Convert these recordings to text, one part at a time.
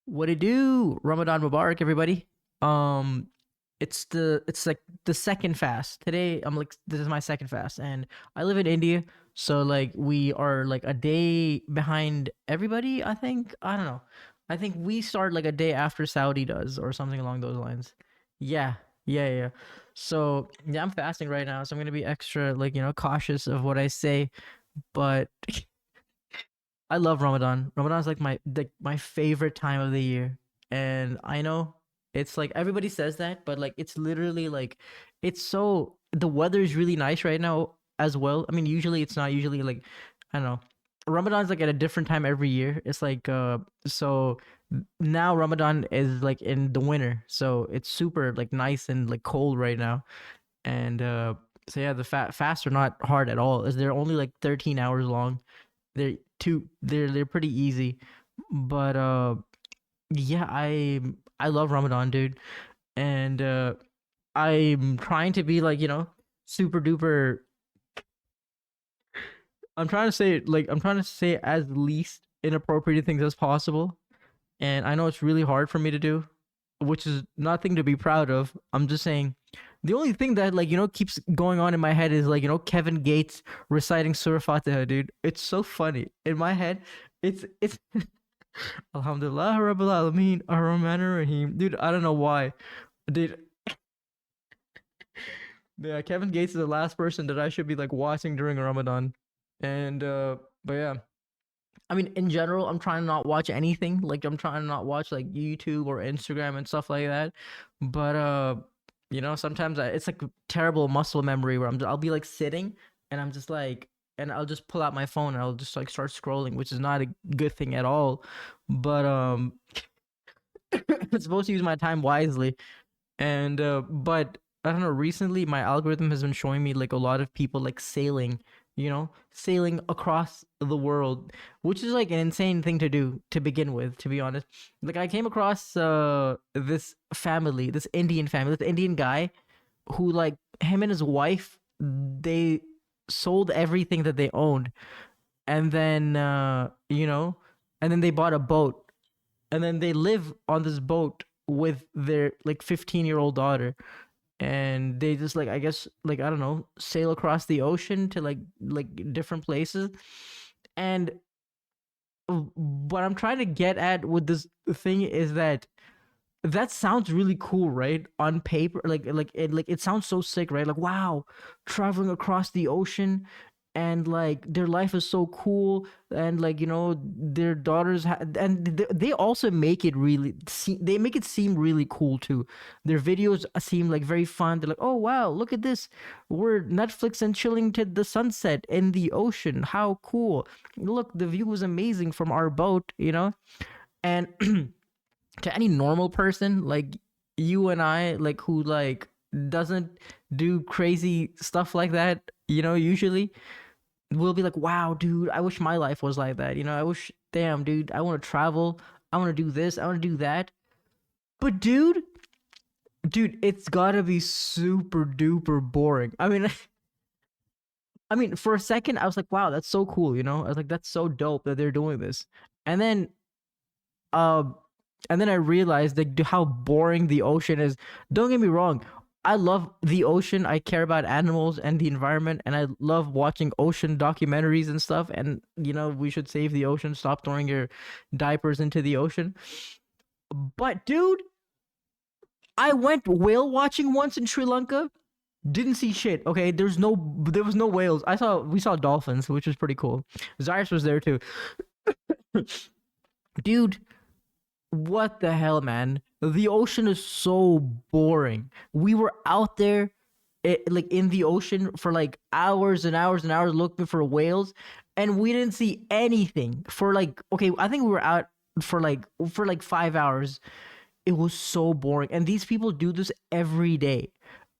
What it do? Ramadan Mubarak, everybody. Um, it's like the second fast. Today I'm like this is my second fast, and I live in India, so like we are like a day behind everybody. I don't know. I think we start like a day after Saudi does, or something along those lines. Yeah, yeah. So yeah, I'm fasting right now, so I'm gonna be extra like cautious of what I say, but I love Ramadan. Ramadan's like my favorite time of the year. And I know it's like everybody says that, but like it's literally like it's so the weather is really nice right now as well. I mean, usually it's not usually like I don't know. Ramadan's like at a different time every year. It's like now Ramadan is like in the winter. So it's super like nice and like cold right now. And so yeah, the fasts are not hard at all. Is they're only like 13 hours long. They're pretty easy. But yeah, I love Ramadan, dude. And I'm trying to be like, super duper. I'm trying to say as least inappropriate things as possible. And I know it's really hard for me to do, which is nothing to be proud of. I'm just saying the only thing that like keeps going on in my head is like Kevin Gates reciting Surah Fatiha, dude. It's so funny in my head. It's Alhamdulillah Rabbil Alameen Ar-Rahman Ar-Rahim, dude. I don't know why, dude. Yeah, Kevin Gates is the last person that I should be like watching during Ramadan, and but yeah. I mean, in general, I'm trying to not watch anything. Like, I'm trying to not watch like YouTube or Instagram and stuff like that. But sometimes it's like terrible muscle memory where I'll be like sitting and I'm just like, and I'll just pull out my phone and I'll just like start scrolling, which is not a good thing at all. But I'm supposed to use my time wisely. And but I don't know, recently my algorithm has been showing me like a lot of people like sailing across the world, which is like an insane thing to do to begin with, to be honest. Like I came across this family, this Indian guy who like him and his wife, they sold everything that they owned, and then and then they bought a boat, and then they live on this boat with their like 15-year-old daughter, and they just like I guess like I don't know, sail across the ocean to like different places. And what I'm trying to get at with this thing is that sounds really cool, right? On paper, it sounds so sick, right? Like wow, traveling across the ocean, and like their life is so cool, and like their daughters and they also make it they make it seem really cool too. Their videos seem like very fun. They're like, oh wow, look at this, we're Netflix and chilling to the sunset in the ocean, how cool, look, the view is amazing from our boat, and to any normal person like you and I, like who like doesn't do crazy stuff like that, usually we'll be like, wow, dude, I wish my life was like that. I wish, damn, dude, I want to travel. I want to do this. I want to do that. But dude, it's gotta be super duper boring. I mean, I mean, for a second, I was like, wow, that's so cool. I was like, that's so dope that they're doing this. And then, uh, and then I realized like how boring the ocean is. Don't get me wrong. I love the ocean. I care about animals and the environment, and I love watching ocean documentaries and stuff. And we should save the ocean. Stop throwing your diapers into the ocean. But dude, I went whale watching once in Sri Lanka. Didn't see shit. Okay, there was no whales. We saw dolphins, which was pretty cool. Zyrus was there too. Dude, what the hell, man? The ocean is so boring. We were out there, like in the ocean for like hours and hours and hours looking for whales, and we didn't see anything for like okay. I think we were out for like 5 hours. It was so boring, and these people do this every day,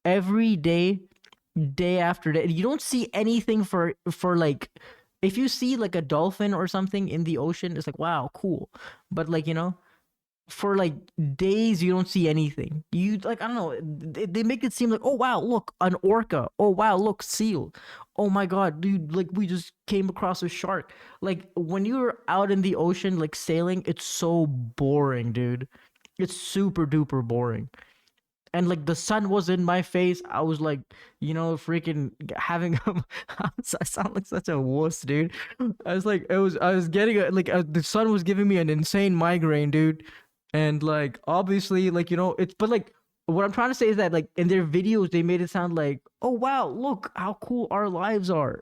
day after day. You don't see anything for like. If you see like a dolphin or something in the ocean, it's like wow, cool. But like for like days you don't see anything. You like, I don't know, they make it seem like, oh wow, look, an orca, oh wow, look, seal, oh my god, dude, like we just came across a shark. Like when you're out in the ocean like sailing, it's so boring, dude. It's super duper boring. And like the sun was in my face. I was like, freaking having I sound like such a wuss, dude. I was like, I was getting the sun was giving me an insane migraine, dude. And like obviously, like it's but like what I'm trying to say is that like in their videos they made it sound like, oh wow, look how cool our lives are.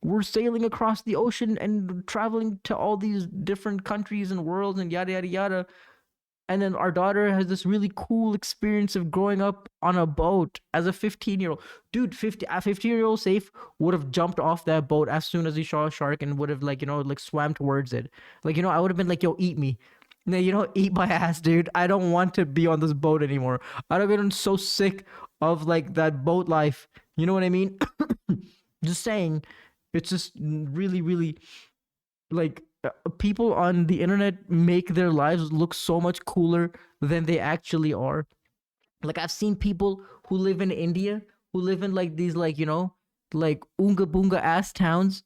We're sailing across the ocean and traveling to all these different countries and worlds and yada yada yada. And then our daughter has this really cool experience of growing up on a boat as a 15-year-old dude. 15-year-old safe would have jumped off that boat as soon as he saw a shark and would have like like swam towards it. Like I would have been like, yo, eat me. No, eat my ass, dude. I don't want to be on this boat anymore. I'd have been so sick of like that boat life. You know what I mean? Just saying. It's just really really like people on the internet make their lives look so much cooler than they actually are. Like I've seen people who live in India, who live in like these like like unga bunga ass towns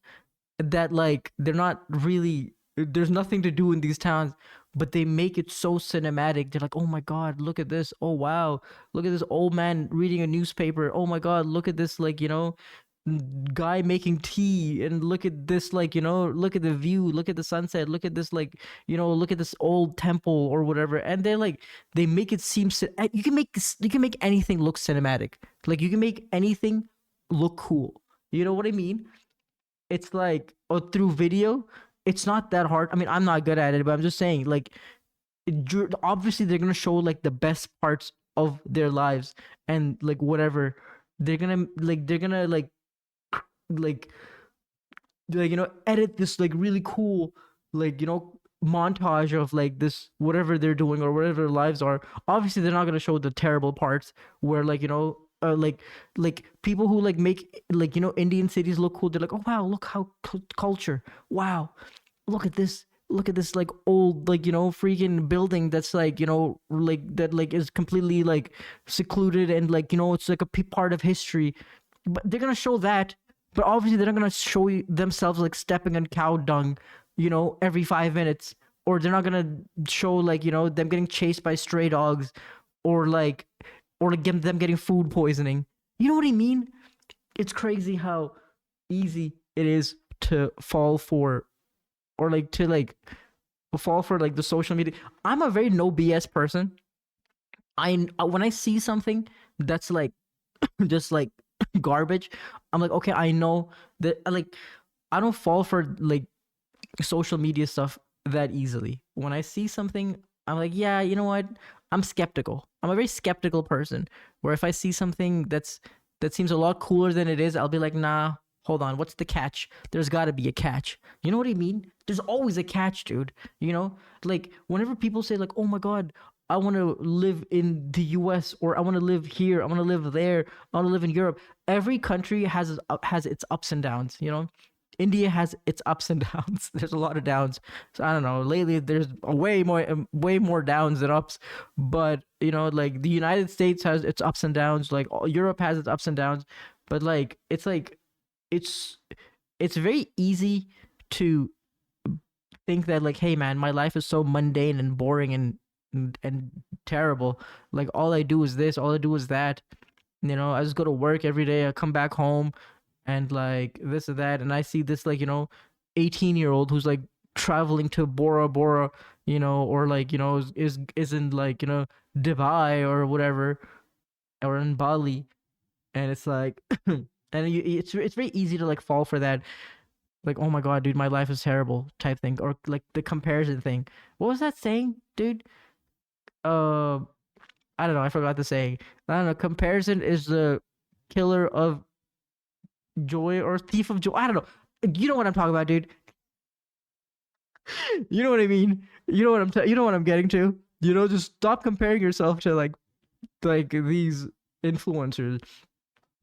that like they're not really, there's nothing to do in these towns, but they make it so cinematic. They're like, oh my god, look at this, oh wow, look at this old man reading a newspaper, oh my god, look at this like guy making tea, and look at this like look at the view, look at the sunset, look at this like look at this old temple or whatever. And they're like, they make it seem you can make anything look cinematic. Like you can make anything look cool, you know what I mean? It's like, or through video, it's not that hard. I mean, I'm not good at it, but I'm just saying like obviously they're gonna show like the best parts of their lives, and like whatever, they're gonna like edit this like really cool like montage of like this whatever they're doing or whatever their lives are. Obviously they're not going to show the terrible parts where like people who like make like Indian cities look cool. They're like, oh wow, look how culture, wow, look at this like old like freaking building that's like like that like is completely like secluded, and like it's like a part of history. But they're gonna show that, but obviously they're not gonna show themselves like stepping on cow dung, every 5 minutes, or they're not gonna show like them getting chased by stray dogs, or like them getting food poisoning. You know what I mean? It's crazy how easy it is to fall for, or like to like fall for like the social media. I'm a very no BS person. I when I see something that's like just like garbage, I'm like, okay, I know that like I don't fall for like social media stuff that easily. When I see something, I'm like, yeah, you know what? I'm skeptical. I'm a very skeptical person. Where if I see something that seems a lot cooler than it is, I'll be like, nah, hold on, what's the catch? There's got to be a catch. You know what I mean? There's always a catch, dude. Like whenever people say like, oh my god, I want to live in the US, or I want to live here, I want to live there, I want to live in Europe. Every country has its ups and downs. India has its ups and downs. There's a lot of downs. So I don't know. Lately, there's way more downs than ups. But like the United States has its ups and downs. Like Europe has its ups and downs. But like it's it's very easy to think that like, hey man, my life is so mundane and boring and terrible. Like all I do is this, all I do is that. I just go to work every day. I come back home, and like this or that, and I see this like 18-year-old who's like traveling to Bora Bora, or like is in like Dubai or whatever, or in Bali, and it's like, and it's very easy to like fall for that, like, oh my god, dude, my life is terrible type thing, or like the comparison thing. What was that saying, dude? Uh, I don't know. I forgot the saying. I don't know. Comparison is the killer of joy, or thief of joy. I don't know. You know what I'm talking about, dude. You know what I mean. You know what I'm getting to. Just stop comparing yourself to like these influencers.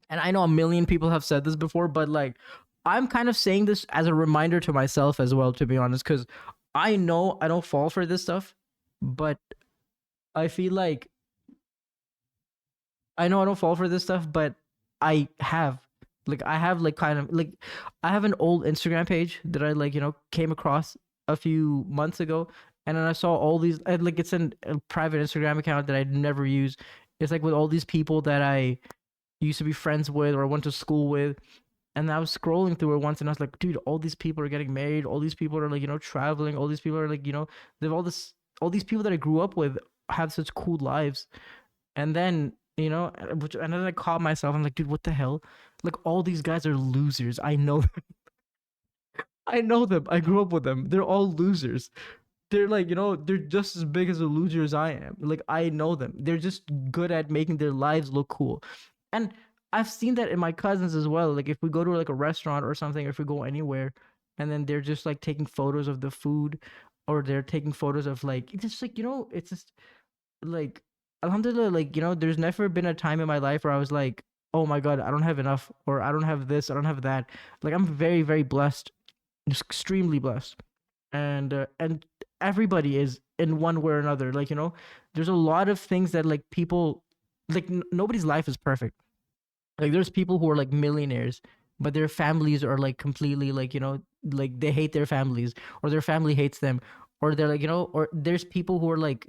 And I know a million people have said this before, but like I'm kind of saying this as a reminder to myself as well, to be honest, because I know I don't fall for this stuff. But I feel like I know I don't fall for this stuff, but I have like kind of like I have an old Instagram page that I like came across a few months ago, and then I saw all these like it's a private Instagram account that I'd never use. It's like with all these people that I used to be friends with or went to school with, and I was scrolling through it once, and I was like, dude, all these people are getting married, all these people are like traveling, all these people are like they've all these people that I grew up with have such cool lives, and then and then I caught myself. I'm like, dude, what the hell? Like all these guys are losers. I know, I know them. I grew up with them. They're all losers. They're like, they're just as big as a loser as I am. Like I know them. They're just good at making their lives look cool, and I've seen that in my cousins as well. Like if we go to like a restaurant or something, or if we go anywhere, and then they're just like taking photos of the food, or they're taking photos of like it's just like it's just like alhamdulillah, like there's never been a time in my life where I was like, oh my god, I don't have enough, or I don't have this, I don't have that. Like I'm very very blessed, just extremely blessed. And everybody is in one way or another, like there's a lot of things that like people like nobody's life is perfect. Like there's people who are like millionaires, but their families are like completely like like they hate their families, or their family hates them, or they're like or there's people who are like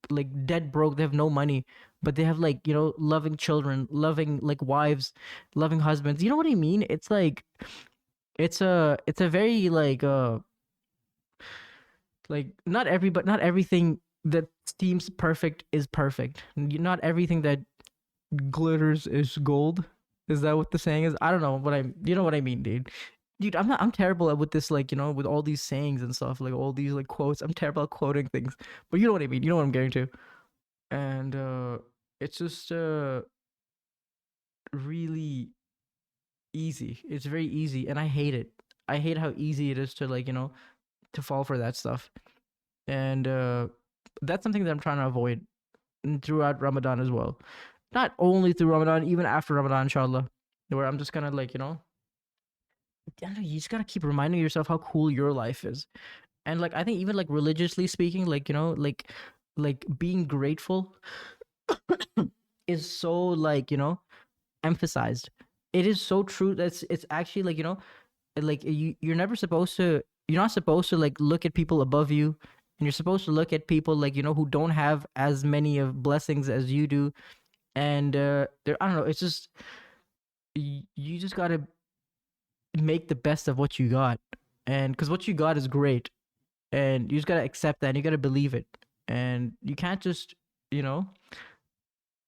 like dead broke. They have no money, but they have like loving children, loving like wives, loving husbands. You know what I mean? It's like it's a very like not not everything that seems perfect is perfect. Not everything that glitters is gold. Is that what the saying is? I don't know what I. You know what I mean, dude. Dude, I'm not. I'm terrible at with this, like with all these sayings and stuff, like all these like quotes. I'm terrible at quoting things, but you know what I mean. You know what I'm getting to, and it's just really easy. It's very easy, and I hate it. I hate how easy it is to like to fall for that stuff, and that's something that I'm trying to avoid throughout Ramadan as well. Not only through Ramadan, even after Ramadan, inshallah, where I'm just gonna like I don't know, you just gotta keep reminding yourself how cool your life is, and like I think even like religiously speaking, like like being grateful is so like emphasized. It is so true. That's it's actually like like you're never supposed to. You're not supposed to like look at people above you, and you're supposed to look at people like who don't have as many of blessings as you do, and there I don't know. It's just you just gotta make the best of what you got, and because what you got is great, and you just gotta accept that, and you gotta believe it, and you can't just you know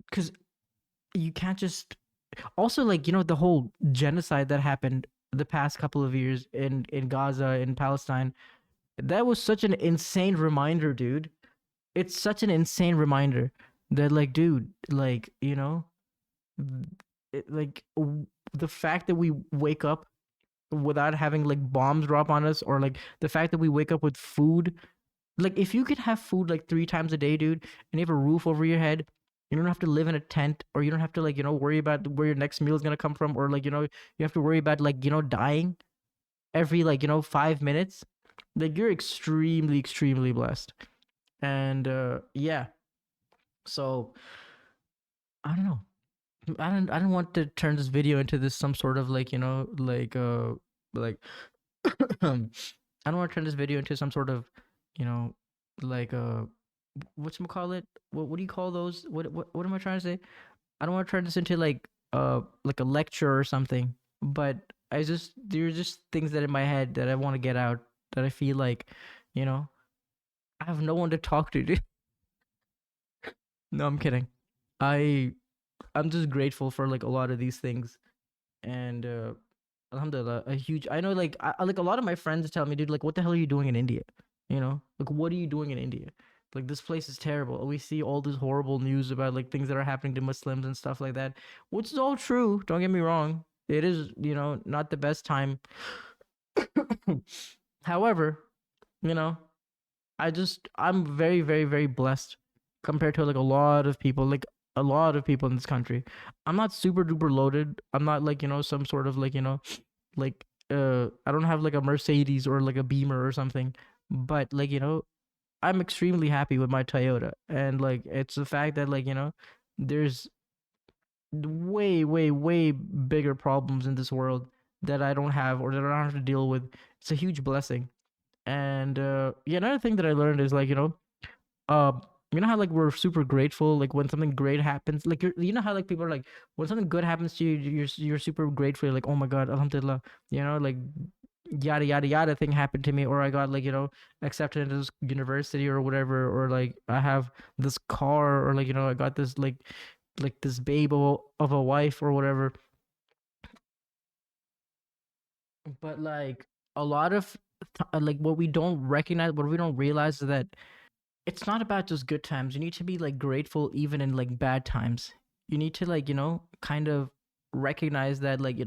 because you can't just also like the whole genocide that happened the past couple of years in Gaza, in Palestine. That was such an insane reminder, dude. It's such an insane reminder that like dude, like like the fact that we wake up without having like bombs drop on us, or like the fact that we wake up with food. Like if you could have food like 3 times a day, dude, and you have a roof over your head, you don't have to live in a tent, or you don't have to like worry about where your next meal is gonna come from, or like you have to worry about like dying every like 5 minutes. Like you're extremely extremely blessed, and yeah. So I don't know. I don't want to turn this video into this some sort of like like I don't want to turn this video into some sort of you know like what's call it, what do you call those, what am I trying to say? I don't want to turn this into like a lecture or something, but I just there's just things that in my head that I want to get out, that I feel like you know I have no one to talk to, dude. No, I'm kidding. I I'm just grateful for like a lot of these things, and alhamdulillah, a huge. I know like like a lot of my friends tell me, dude, like what the hell are you doing in India? Like what are you doing in India? Like this place is terrible. We see all this horrible news about like things that are happening to Muslims and stuff like that, which is all true. Don't get me wrong. It is not the best time. However, you know I'm very very very blessed compared to like a lot of people, like a lot of people in this country. I'm not super duper loaded. I'm not like some sort of like like I don't have like a Mercedes or like a Beamer or something, but like I'm extremely happy with my Toyota, and like it's the fact that like there's way way way bigger problems in this world that I don't have or that I don't have to deal with. It's a huge blessing. And yeah, another thing that I learned is like uh how like we're super grateful like when something great happens, like how like people are like when something good happens to you, you're super grateful. You're like, oh my god, alhamdulillah, like yada yada yada thing happened to me, or I got like accepted into this university or whatever, or like I have this car, or like I got this like this babe of a wife or whatever. But like a lot of like what we don't recognize, what we don't realize is that it's not about just good times. You need to be like grateful even in like bad times. You need to like kind of recognize that like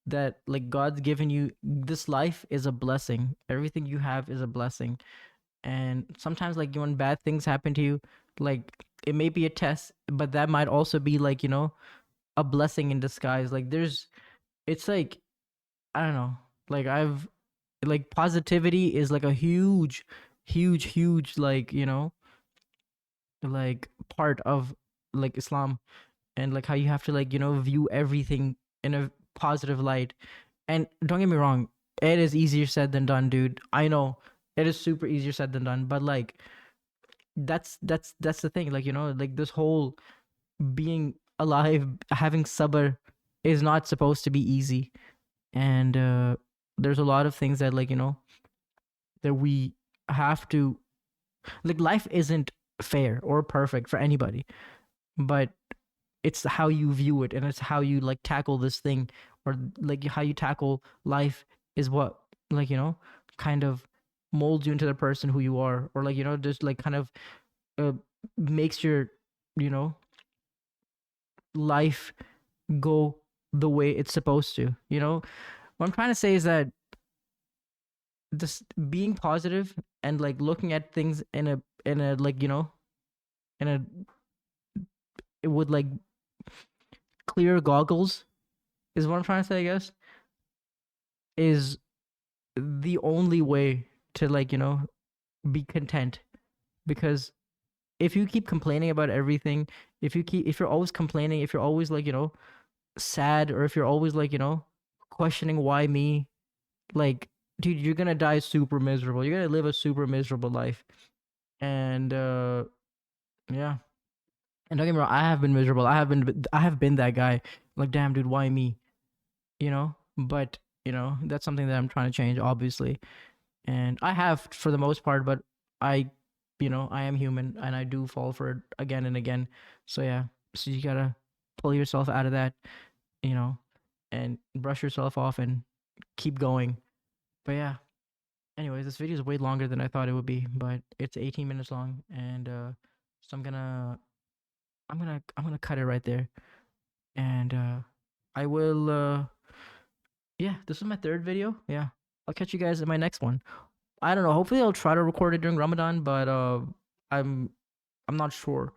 that like God's given you this life is a blessing. Everything you have is a blessing. And sometimes like when bad things happen to you, like it may be a test, but that might also be like a blessing in disguise. Like it's like I don't know. Like I've like positivity is like a huge like like part of like Islam, and like how you have to like view everything in a positive light. And don't get me wrong, it is easier said than done, dude. I know it is super easier said than done, but like that's the thing. Like like this whole being alive, having sabr is not supposed to be easy. And there's a lot of things that like that we have to like. Life isn't fair or perfect for anybody, but it's how you view it, and it's how you like tackle this thing, or like how you tackle life is what like kind of molds you into the person who you are, or like just like kind of uh, makes your you know life go the way it's supposed to. What I'm trying to say is that this being positive and like looking at things in a like in a with like clear goggles is what I'm trying to say, I guess, is the only way to like be content. Because if you keep complaining about everything, if you're always complaining, if you're always like sad, or if you're always like questioning why me, like dude, you're gonna die super miserable. You're gonna live a super miserable life. And yeah. And don't get me wrong, I have been miserable. I have been that guy. Like, damn, dude, why me? But that's something that I'm trying to change, obviously. And I have for the most part, but I, I am human, and I do fall for it again and again. So yeah, so you gotta pull yourself out of that, you know, and brush yourself off and keep going. But yeah. Anyways, this video is way longer than I thought it would be, but it's 18 minutes long, and so I'm gonna cut it right there. And I will yeah, this is my third video. Yeah. I'll catch you guys in my next one. I don't know. Hopefully I'll try to record it during Ramadan, but I'm I'm not sure.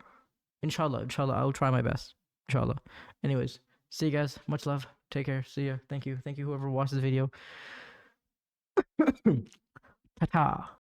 Inshallah, inshallah, I'll try my best. Inshallah. Anyways, see you guys. Much love. Take care. See ya. Thank you. Thank you whoever watched this video. Ta-ta.